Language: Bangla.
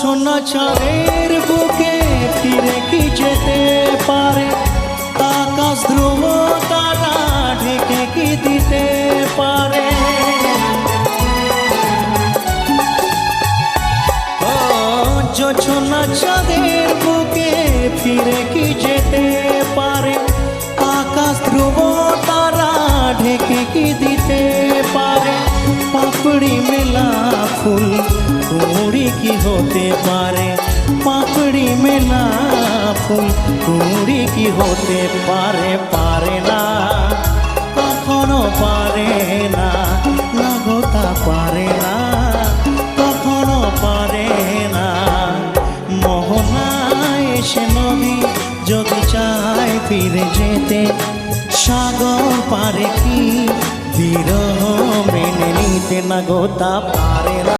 জোছনা চাঁদের বুকে ফিরে কি যেতে পারে, আকাশ ধ্রুব তারা ঢেকে কি দিতে পারে। জোছনা চাঁদের বুকে ফিরে কি যেতে পারে, আকাশ ধ্রুব তারা ঢেকে কি দিতে পারে। পাপড়ি মেলা ফুল কুঁড়ি কি হতে পারে, পাপড়ি মেলা ফুল কুঁড়ি কি হতে পারে। পারে না, কখনো পারে না, না গো তা পারে না, কখনো পারে না। মোহনায় এসে নদী যদি চায় ফিরে যেতে, সাগর পারে কি বিরহ মেনে নিতে, না গো তা পারে না।